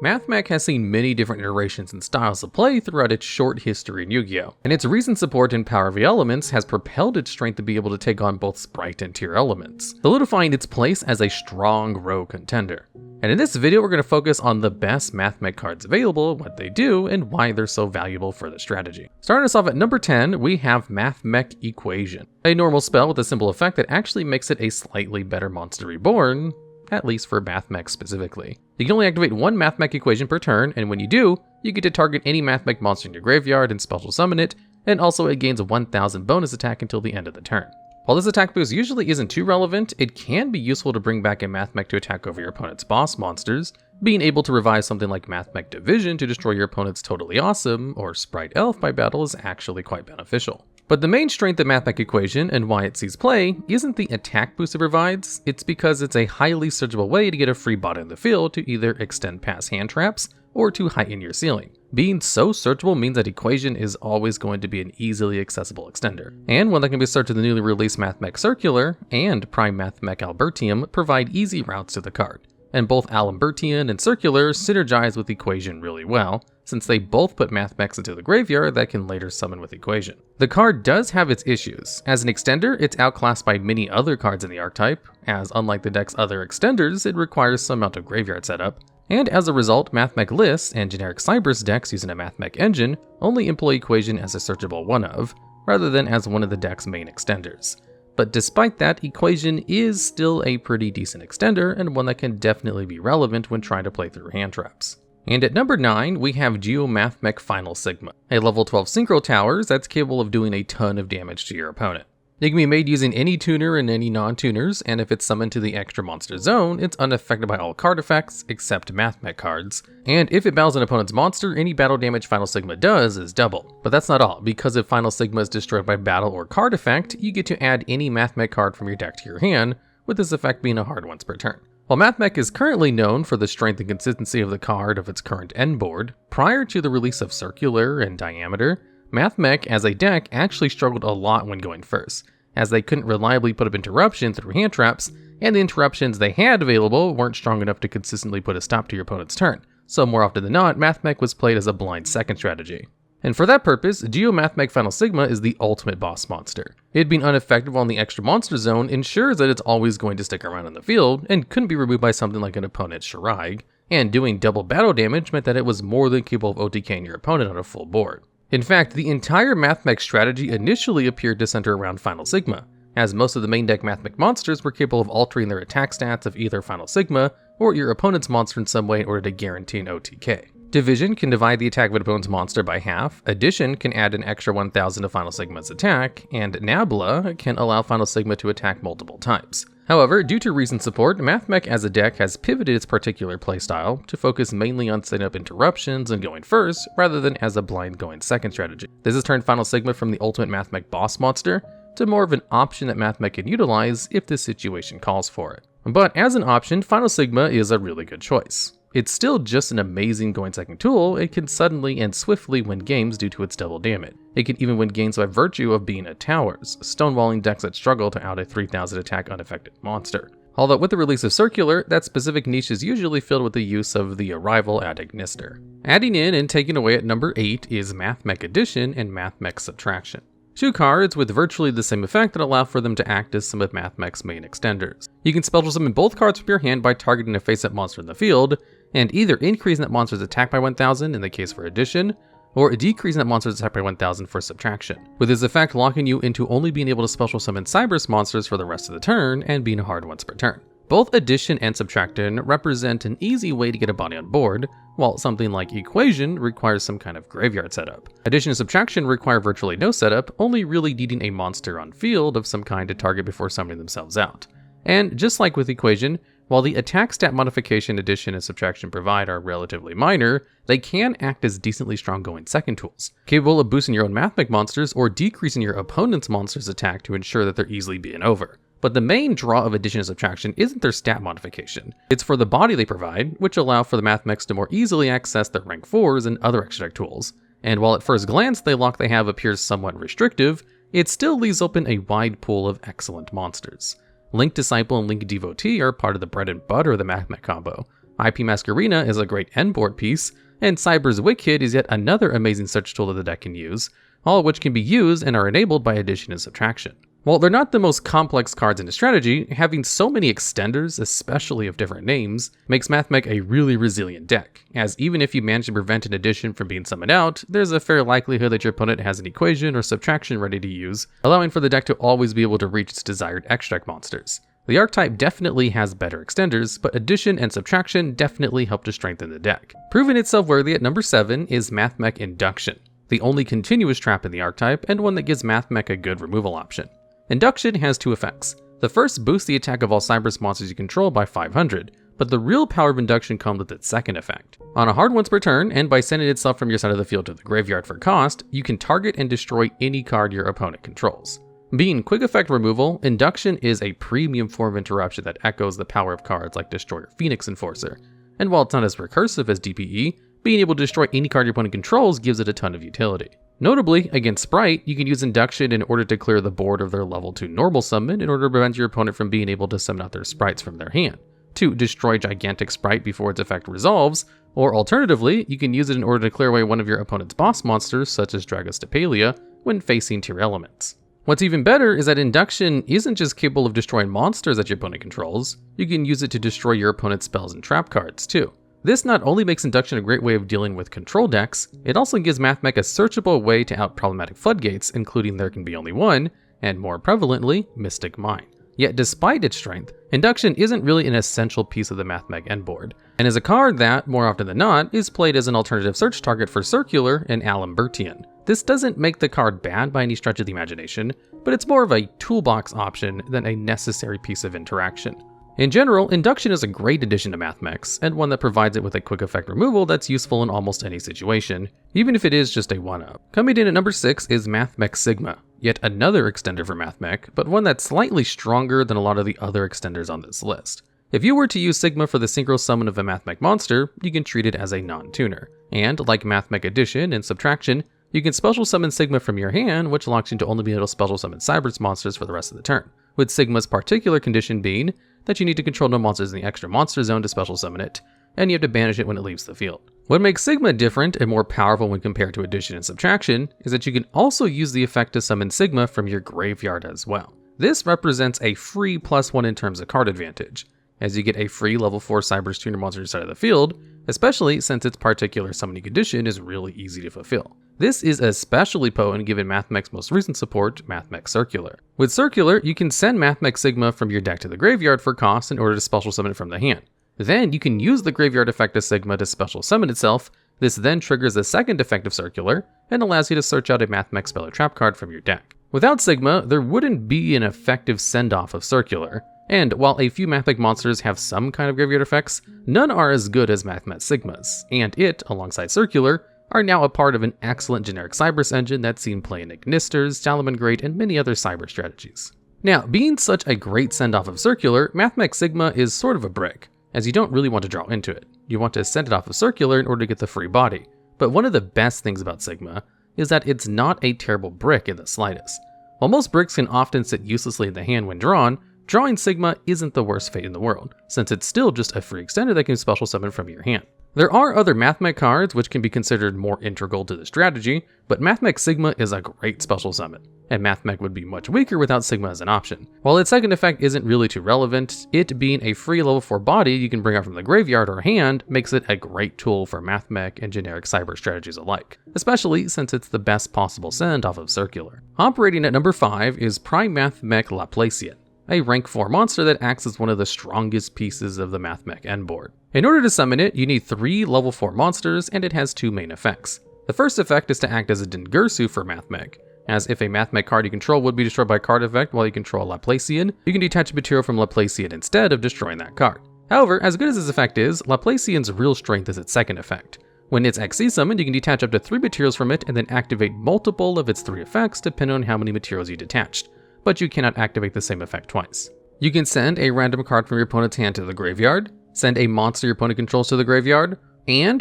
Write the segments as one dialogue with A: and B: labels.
A: Mathmech has seen many different iterations and styles of play throughout its short history in Yugioh, and its recent support in Power of the Elements has propelled its strength to be able to take on both Spright and Tearlament, solidifying its place as a strong rogue contender. And in this video we're going to focus on the best Mathmech cards available, what they do, and why they're so valuable for the strategy. Starting us off at number 10, we have Mathmech Equation, a normal spell with a simple effect that actually makes it a slightly better monster reborn, at least for Mathmech specifically. You can only activate one Mathmech Equation per turn, and when you do, you get to target any Mathmech monster in your graveyard and special summon it, and also it gains a 1000 bonus attack until the end of the turn. While this attack boost usually isn't too relevant, it can be useful to bring back a Mathmech to attack over your opponent's boss monsters. Being able to revive something like Mathmech Division to destroy your opponent's Totally Awesome or Spright Elf by battle is actually quite beneficial. But the main strength of Mathmech Equation and why it sees play isn't the attack boost it provides, it's because it's a highly searchable way to get a free bot in the field to either extend past hand traps or to heighten your ceiling. Being so searchable means that Equation is always going to be an easily accessible extender, and one that can be searched in the newly released Mathmech Circular and Primathmech Alembertian provide easy routes to the card. And both Alembertian and Circular synergize with Equation really well, since they both put Mathmechs into the graveyard that can later summon with Equation. The card does have its issues. As an extender, it's outclassed by many other cards in the archetype, as unlike the deck's other extenders, it requires some amount of graveyard setup. And as a result, Mathmech lists and generic Cyberse decks using a Mathmech engine only employ Equation as a searchable one of, rather than as one of the deck's main extenders. But despite that, Equation is still a pretty decent extender and one that can definitely be relevant when trying to play through hand traps. And at number 9, we have Geomathmech Final Sigma, a level 12 synchro tower that's capable of doing a ton of damage to your opponent. It can be made using any tuner and any non-tuners, and if it's summoned to the extra monster zone, it's unaffected by all card effects except Mathmech cards. And if it battles an opponent's monster, any battle damage Final Sigma does is double. But that's not all, because if Final Sigma is destroyed by battle or card effect, you get to add any Mathmech card from your deck to your hand, with this effect being a hard once per turn. While Mathmech is currently known for the strength and consistency of the card of its current end board, prior to the release of Circular and Diameter, Mathmech as a deck actually struggled a lot when going first, as they couldn't reliably put up interruptions through hand traps, and the interruptions they had available weren't strong enough to consistently put a stop to your opponent's turn, so more often than not, Mathmech was played as a blind second strategy. And for that purpose, Geomathmech Final Sigma is the ultimate boss monster. It being ineffective on the extra monster zone ensures that it's always going to stick around in the field, and couldn't be removed by something like an opponent's Shiraig, and doing double battle damage meant that it was more than capable of OTKing your opponent on a full board. In fact, the entire Mathmech strategy initially appeared to center around Final Sigma, as most of the main deck Mathmech monsters were capable of altering their attack stats of either Final Sigma or your opponent's monster in some way in order to guarantee an OTK. Division can divide the attack of an opponent's monster by half, Addition can add an extra 1000 to Final Sigma's attack, and Nabla can allow Final Sigma to attack multiple times. However, due to recent support, Mathmech as a deck has pivoted its particular playstyle to focus mainly on setting up interruptions and going first, rather than as a blind going second strategy. This has turned Final Sigma from the ultimate Mathmech boss monster to more of an option that Mathmech can utilize if the situation calls for it. But as an option, Final Sigma is a really good choice. It's still just an amazing going second tool. It can suddenly and swiftly win games due to its double damage. It can even win games by virtue of being a towers, stonewalling decks that struggle to out a 3000 attack unaffected monster. Although with the release of Circular, that specific niche is usually filled with the use of the arrival at Ignister. Adding in and taking away at number 8 is Mathmech Addition and Mathmech Subtraction. Two cards with virtually the same effect that allow for them to act as some of Mathmech's main extenders. You can special summon both cards from your hand by targeting a face-up monster in the field, and either increasing that monster's attack by 1000 in the case for Addition, or decreasing that monster's attack by 1000 for Subtraction, with this effect locking you into only being able to special summon Cyberse monsters for the rest of the turn and being hard once per turn. Both Addition and Subtraction represent an easy way to get a body on board, while something like Equation requires some kind of graveyard setup. Addition and Subtraction require virtually no setup, only really needing a monster on field of some kind to target before summoning themselves out. And just like with Equation, while the attack stat modification Addition and Subtraction provide are relatively minor, they can act as decently strong going second tools, capable of boosting your own Mathmech monsters or decreasing your opponent's monster's attack to ensure that they're easily beaten over. But the main draw of Addition and Subtraction isn't their stat modification, it's for the body they provide, which allow for the Mathmechs to more easily access their rank 4s and other extra deck tools. And while at first glance the lock they have appears somewhat restrictive, it still leaves open a wide pool of excellent monsters. Link Disciple and Link Devotee are part of the bread and butter of the Mathmech combo, IP Masquerena is a great endboard piece, and Cyber's Wicked is yet another amazing search tool that the deck can use, all of which can be used and are enabled by addition and subtraction. While they're not the most complex cards in the strategy, having so many extenders, especially of different names, makes Mathmech a really resilient deck, as even if you manage to prevent an addition from being summoned out, there's a fair likelihood that your opponent has an equation or subtraction ready to use, allowing for the deck to always be able to reach its desired extract monsters. The archetype definitely has better extenders, but addition and subtraction definitely help to strengthen the deck. Proving itself worthy at number 7 is Mathmech Induction, the only continuous trap in the archetype and one that gives Mathmech a good removal option. Induction has 2 effects. The first boosts the attack of all Cyberus monsters you control by 500, but the real power of Induction comes with its second effect. On a hard once per turn, and by sending itself from your side of the field to the graveyard for cost, you can target and destroy any card your opponent controls. Being quick effect removal, Induction is a premium form of interruption that echoes the power of cards like Destroyer Phoenix Enforcer, and while it's not as recursive as DPE, being able to destroy any card your opponent controls gives it a ton of utility. Notably, against Spright, you can use Induction in order to clear the board of their level 2 normal summon in order to prevent your opponent from being able to summon out their sprites from their hand, to destroy Gigantic Spright before its effect resolves, or alternatively, you can use it in order to clear away one of your opponent's boss monsters such as Dragostapelia when facing tier elements. What's even better is that Induction isn't just capable of destroying monsters that your opponent controls, you can use it to destroy your opponent's spells and trap cards too. This not only makes Induction a great way of dealing with control decks, it also gives Mathmech a searchable way to out problematic floodgates, including There Can Be Only One, and more prevalently, Mystic Mine. Yet despite its strength, Induction isn't really an essential piece of the Mathmech endboard, and is a card that, more often than not, is played as an alternative search target for Circular and Alembertian. This doesn't make the card bad by any stretch of the imagination, but it's more of a toolbox option than a necessary piece of interaction. In general, Induction is a great addition to Mathmechs, and one that provides it with a quick effect removal that's useful in almost any situation, even if it is just a 1-up. Coming in at number 6 is Mathmech Sigma, yet another extender for Mathmech, but one that's slightly stronger than a lot of the other extenders on this list. If you were to use Sigma for the synchro summon of a Mathmech monster, you can treat it as a non-tuner, and like Mathmech Addition and Subtraction, you can special summon Sigma from your hand, which locks you to only be able to special summon Cyberus monsters for the rest of the turn, with Sigma's particular condition being that you need to control no monsters in the extra monster zone to special summon it, and you have to banish it when it leaves the field. What makes Sigma different and more powerful when compared to Addition and Subtraction is that you can also use the effect to summon Sigma from your graveyard as well. This represents a free +1 in terms of card advantage, as you get a free level 4 Cyberus tuner monster inside of the field, especially since its particular summoning condition is really easy to fulfill. This is especially potent given Mathmech's most recent support, Mathmech Circular. With Circular, you can send Mathmech Sigma from your deck to the graveyard for cost in order to special summon it from the hand. Then you can use the graveyard effect of Sigma to special summon itself. This then triggers the second effect of Circular, and allows you to search out a Mathmech spell or trap card from your deck. Without Sigma, there wouldn't be an effective send-off of Circular, and while a few Mathmech monsters have some kind of graveyard effects, none are as good as Mathmech Sigma's, and it, alongside Circular, are now a part of an excellent generic Cyberus engine that's seen play in Ignisters, Salamangreat, and many other Cyber strategies. Now, being such a great send-off of Circular, Mathmech Sigma is sort of a brick, as you don't really want to draw into it. You want to send it off of Circular in order to get the free body. But one of the best things about Sigma is that it's not a terrible brick in the slightest. While most bricks can often sit uselessly in the hand when drawn, drawing Sigma isn't the worst fate in the world, since it's still just a free extender that can special summon from your hand. There are other Mathmech cards which can be considered more integral to the strategy, but Mathmech Sigma is a great special summon, and Mathmech would be much weaker without Sigma as an option. While its second effect isn't really too relevant, it being a free level 4 body you can bring out from the graveyard or hand makes it a great tool for Mathmech and generic Cyber strategies alike, especially since it's the best possible send off of Circular. Operating at number 5 is Primathmech Laplacian, a rank 4 monster that acts as one of the strongest pieces of the Mathmech endboard. In order to summon it, you need 3 level 4 monsters, and it has 2 main effects. The first effect is to act as a Dingirsu for Mathmech, as if a Mathmech card you control would be destroyed by card effect while you control Laplacian, you can detach material from Laplacian instead of destroying that card. However, as good as this effect is, Laplacian's real strength is its second effect. When it's XC summoned, you can detach up to 3 materials from it and then activate multiple of its 3 effects depending on how many materials you detached, but you cannot activate the same effect twice. You can send a random card from your opponent's hand to the graveyard, send a monster your opponent controls to the graveyard,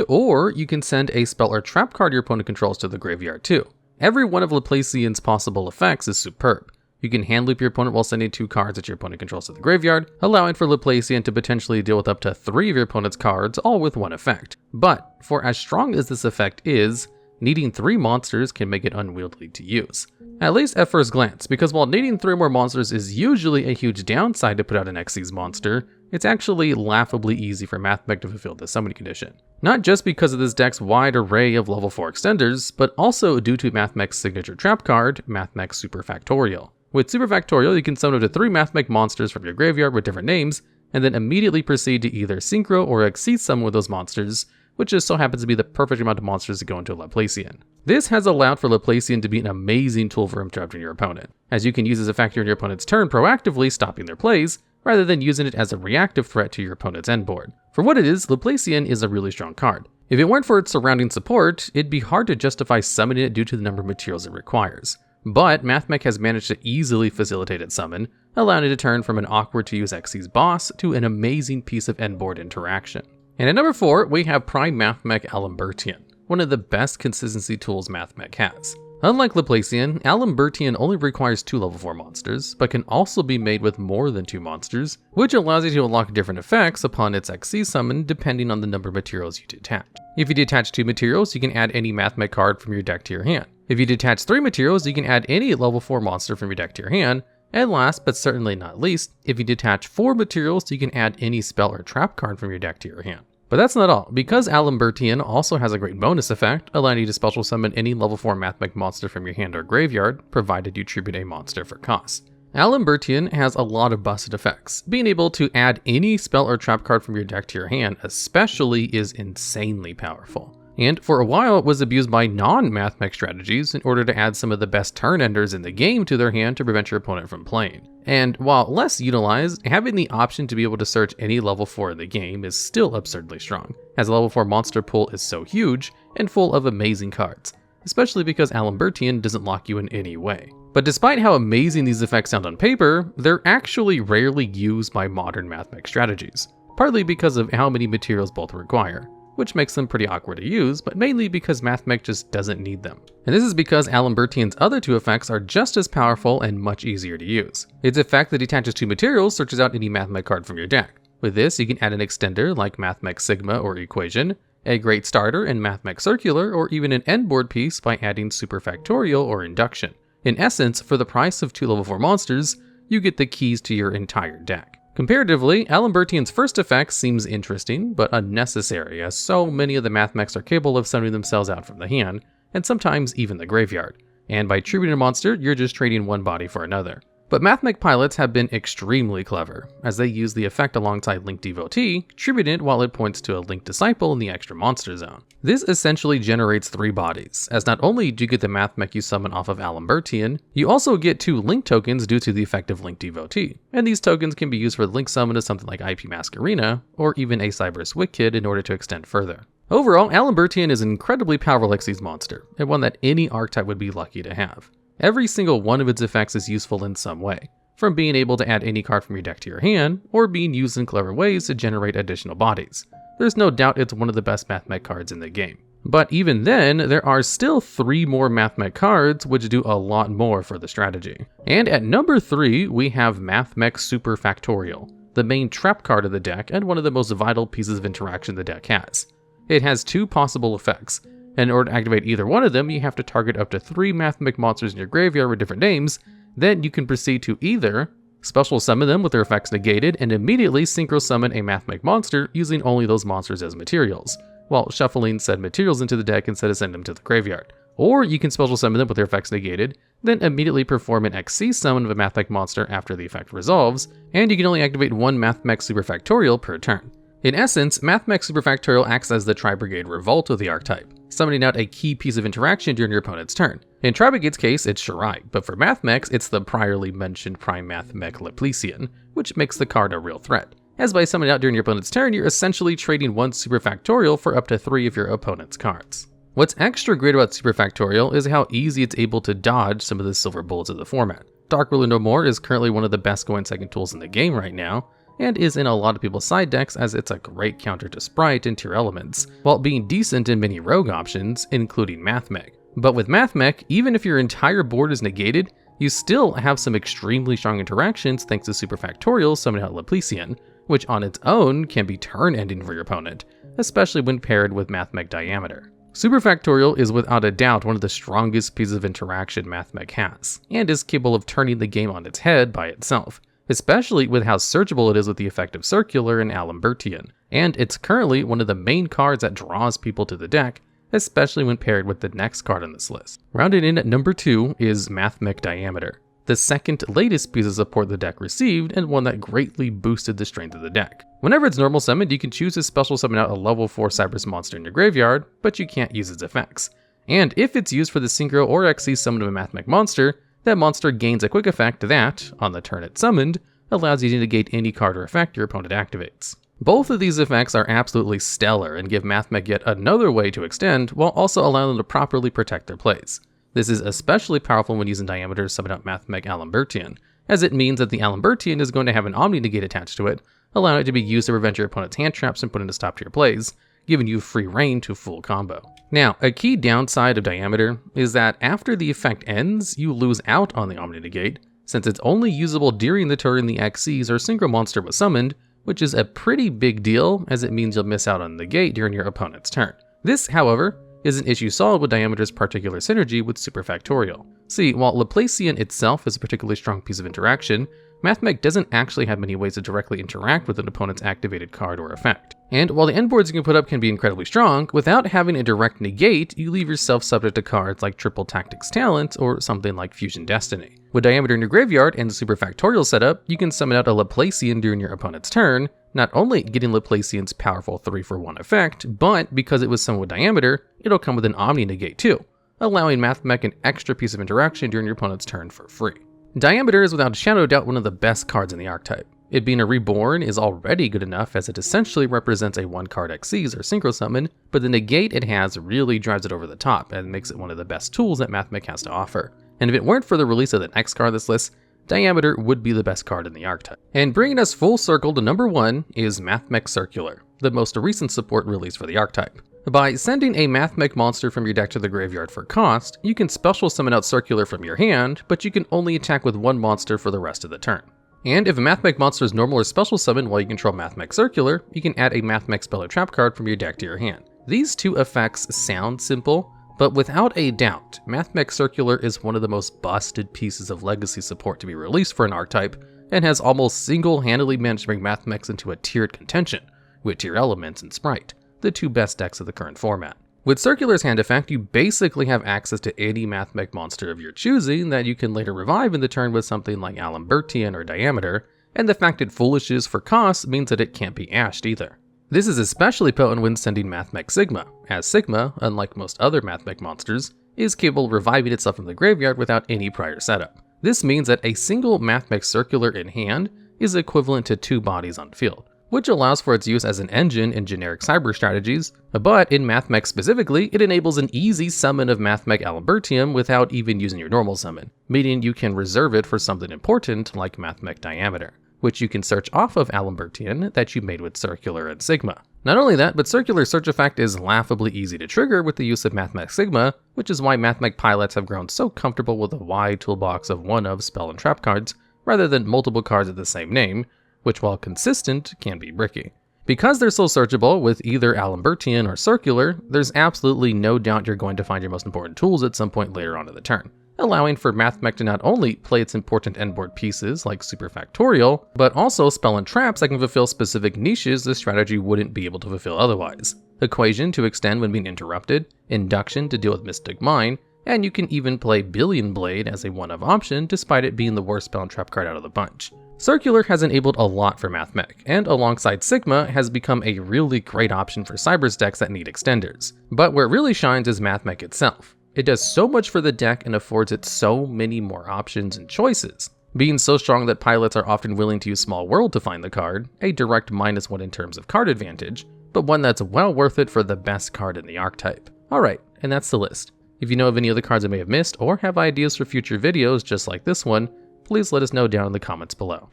A: or you can send a spell or trap card your opponent controls to the graveyard too. Every one of Laplacian's possible effects is superb. You can hand loop your opponent while sending 2 cards that your opponent controls to the graveyard, allowing for Laplacian to potentially deal with up to 3 of your opponent's cards, all with one effect. But for as strong as this effect is, needing 3 monsters can make it unwieldy to use. At least at first glance, because while needing 3 more monsters is usually a huge downside to put out an Xyz monster, it's actually laughably easy for Mathmech to fulfill this summoning condition. Not just because of this deck's wide array of level 4 extenders, but also due to Mathmech's signature trap card, Mathmech Superfactorial. With Superfactorial, you can summon up to 3 Mathmech monsters from your graveyard with different names, and then immediately proceed to either synchro or Xyz summon with those monsters, which just so happens to be the perfect amount of monsters to go into a Laplacian. This has allowed for Laplacian to be an amazing tool for interrupting your opponent, as you can use as a factor in your opponent's turn proactively stopping their plays, rather than using it as a reactive threat to your opponent's endboard. For what it is, Laplacian is a really strong card. If it weren't for its surrounding support, it'd be hard to justify summoning it due to the number of materials it requires. But Mathmech has managed to easily facilitate its summon, allowing it to turn from an awkward to use Xyz boss to an amazing piece of endboard interaction. And at number 4, we have Primathmech Alembertian, one of the best consistency tools Mathmech has. Unlike Laplacian, Alembertian only requires 2 level 4 monsters, but can also be made with more than 2 monsters, which allows you to unlock different effects upon its Xyz summon depending on the number of materials you detach. If you detach 2 materials, you can add any Mathmech card from your deck to your hand. If you detach 3 materials, you can add any level 4 monster from your deck to your hand. And last, but certainly not least, if you detach 4 materials, you can add any spell or trap card from your deck to your hand. But that's not all, because Alembertian also has a great bonus effect, allowing you to special summon any level 4 Mathmech monster from your hand or graveyard, provided you tribute a monster for cost. Alembertian has a lot of busted effects. Being able to add any spell or trap card from your deck to your hand especially is insanely powerful. And for a while it was abused by non-Mathmech strategies in order to add some of the best turn enders in the game to their hand to prevent your opponent from playing. And while less utilized, having the option to be able to search any level 4 in the game is still absurdly strong, as the level 4 monster pool is so huge and full of amazing cards, especially because Alembertian doesn't lock you in any way. But despite how amazing these effects sound on paper, they're actually rarely used by modern Mathmech strategies, partly because of how many materials both require, which makes them pretty awkward to use, but mainly because Mathmech just doesn't need them. And this is because Alembertian's other 2 effects are just as powerful and much easier to use. Its effect that detaches 2 materials searches out any Mathmech card from your deck. With this, you can add an extender like Mathmech Sigma or Equation, a great starter in Mathmech Circular, or even an endboard piece by adding Superfactorial or Induction. In essence, for the price of 2 level 4 monsters, you get the keys to your entire deck. Comparatively, Alembertian's first effect seems interesting, but unnecessary, as so many of the Mathmechs are capable of summoning themselves out from the hand, and sometimes even the graveyard. And by tributing a monster, you're just trading one body for another. But Mathmech pilots have been extremely clever, as they use the effect alongside Link Devotee, tributing it while it points to a Link Disciple in the extra monster zone. This essentially generates 3 bodies, as not only do you get the Mathmech you summon off of Alembertian, you also get 2 Link tokens due to the effect of Link Devotee, and these tokens can be used for the Link summon of something like IP Masquerena, or even a Cyberus Wicked in order to extend further. Overall, Alembertian is an incredibly powerful Xyz monster, and one that any archetype would be lucky to have. Every single one of its effects is useful in some way, from being able to add any card from your deck to your hand, or being used in clever ways to generate additional bodies. There's no doubt it's one of the best Mathmech cards in the game. But even then, there are still 3 more Mathmech cards which do a lot more for the strategy. And at number 3, we have Mathmech Superfactorial, the main trap card of the deck and one of the most vital pieces of interaction the deck has. It has 2 possible effects, and in order to activate either one of them, you have to target up to 3 Mathmech monsters in your graveyard with different names. Then you can proceed to either special summon them with their effects negated and immediately synchro summon a Mathmech monster using only those monsters as materials, while shuffling said materials into the deck instead of sending them to the graveyard. Or you can special summon them with their effects negated, then immediately perform an Xyz summon of a Mathmech monster after the effect resolves, and you can only activate 1 Mathmech Superfactorial per turn. In essence, Mathmech Superfactorial acts as the Tri-Brigade Revolt of the archetype, summoning out a key piece of interaction during your opponent's turn. In Tri-Brigade's case, it's Shirai, but for Mathmechs, it's the priorly mentioned Primathmech Laplacian, which makes the card a real threat, as by summoning out during your opponent's turn, you're essentially trading 1 Superfactorial for up to 3 of your opponent's cards. What's extra great about Superfactorial is how easy it's able to dodge some of the silver bullets of the format. Dark Ruler No More is currently one of the best going second tools in the game right now, and is in a lot of people's side decks as it's a great counter to Spright and Tearlament, while being decent in many rogue options, including Mathmech. But with Mathmech, even if your entire board is negated, You still have some extremely strong interactions thanks to Superfactorial summoning out Laplacian, which on its own can be turn-ending for your opponent, especially when paired with Mathmech Diameter. Superfactorial is without a doubt one of the strongest pieces of interaction Mathmech has, and is capable of turning the game on its head by itself, especially with how searchable it is with the effect of Circular and Alembertian, and it's currently one of the main cards that draws people to the deck, especially when paired with the next card on this list. Rounded in at number 2 is Mathmech Diameter, the second latest piece of support the deck received and one that greatly boosted the strength of the deck. Whenever it's normal summoned, you can choose to special summon out a level 4 Cypress monster in your graveyard, but you can't use its effects. And if it's used for the Synchro or XC summon of a Mathmech monster, that monster gains a quick effect that, on the turn it's summoned, allows you to negate any card or effect your opponent activates. Both of these effects are absolutely stellar and give Mathmech yet another way to extend, while also allowing them to properly protect their plays. This is especially powerful when using Diameter to summon out Mathmech Alembertian, as it means that the Alembertian is going to have an Omni Negate attached to it, allowing it to be used to prevent your opponent's hand traps and putting a stop to your plays, giving you free reign to full combo. Now, a key downside of Diameter is that after the effect ends, you lose out on the Omni Negate, since it's only usable during the turn the Xyz or Synchro monster was summoned, which is a pretty big deal as it means you'll miss out on the negate during your opponent's turn. This, however, is an issue solved with Diameter's particular synergy with Superfactorial. See, while Laplacian itself is a particularly strong piece of interaction, Mathmech doesn't actually have many ways to directly interact with an opponent's activated card or effect. And while the endboards you can put up can be incredibly strong, without having a direct negate, you leave yourself subject to cards like Triple Tactics Talent or something like Fusion Destiny. With Diameter in your graveyard and the Superfactorial setup, you can summon out a Laplacian during your opponent's turn, not only getting Laplacian's powerful 3-for-1 effect, but because it was summoned with Diameter, it'll come with an Omni Negate too, allowing Mathmech an extra piece of interaction during your opponent's turn for free. Diameter is without a shadow of doubt one of the best cards in the archetype. It being a reborn is already good enough as it essentially represents a 1-card Xyz or Synchro summon, but the negate it has really drives it over the top and makes it one of the best tools that Mathmech has to offer. And if it weren't for the release of the next card on this list, Diameter would be the best card in the archetype. And bringing us full circle to number 1 is Mathmech Circular, the most recent support release for the archetype. By sending a Mathmech monster from your deck to the graveyard for cost, you can special summon out Circular from your hand, but you can only attack with one monster for the rest of the turn. And if a Mathmech monster is normal or special summon while you control Mathmech Circular, you can add a Mathmech spell or trap card from your deck to your hand. These two effects sound simple, but without a doubt, Mathmech Circular is one of the most busted pieces of legacy support to be released for an archetype, and has almost single-handedly managed to bring Mathmechs into a tiered contention, with TheDuelLogs and Spright, the two best decks of the current format. With Circular's hand effect, you basically have access to any Mathmech monster of your choosing that you can later revive in the turn with something like Alembertian or Diameter, and the fact it foolishes for cost means that it can't be ashed either. This is especially potent when sending Mathmech Sigma, as Sigma, unlike most other Mathmech monsters, is capable of reviving itself from the graveyard without any prior setup. This means that a single Mathmech Circular in hand is equivalent to 2 bodies on field, which allows for its use as an engine in generic cyber strategies, but in Mathmech specifically, it enables an easy summon of Mathmech Alembertian without even using your normal summon, meaning you can reserve it for something important like Mathmech Diameter, which you can search off of Alembertian that you made with Circular and Sigma. Not only that, but Circular's search effect is laughably easy to trigger with the use of Mathmech Sigma, which is why Mathmech pilots have grown so comfortable with a wide toolbox of one-of spell and trap cards, rather than multiple cards of the same name, which while consistent, can be bricky. Because they're so searchable with either Alembertian or Circular, there's absolutely no doubt you're going to find your most important tools at some point later on in the turn, allowing for Mathmech to not only play its important endboard pieces like Superfactorial, but also spell and traps that can fulfill specific niches the strategy wouldn't be able to fulfill otherwise. Equation to extend when being interrupted, Induction to deal with Mystic Mine, and you can even play Billion Blade as a one-of option despite it being the worst spell and trap card out of the bunch. Circular has enabled a lot for Mathmech, and alongside Sigma has become a really great option for Cybers decks that need extenders. But where it really shines is Mathmech itself. It does so much for the deck and affords it so many more options and choices, being so strong that pilots are often willing to use Small World to find the card, a direct -1 in terms of card advantage, but one that's well worth it for the best card in the archetype. Alright, and that's the list. If you know of any other cards I may have missed or have ideas for future videos just like this one, please let us know down in the comments below.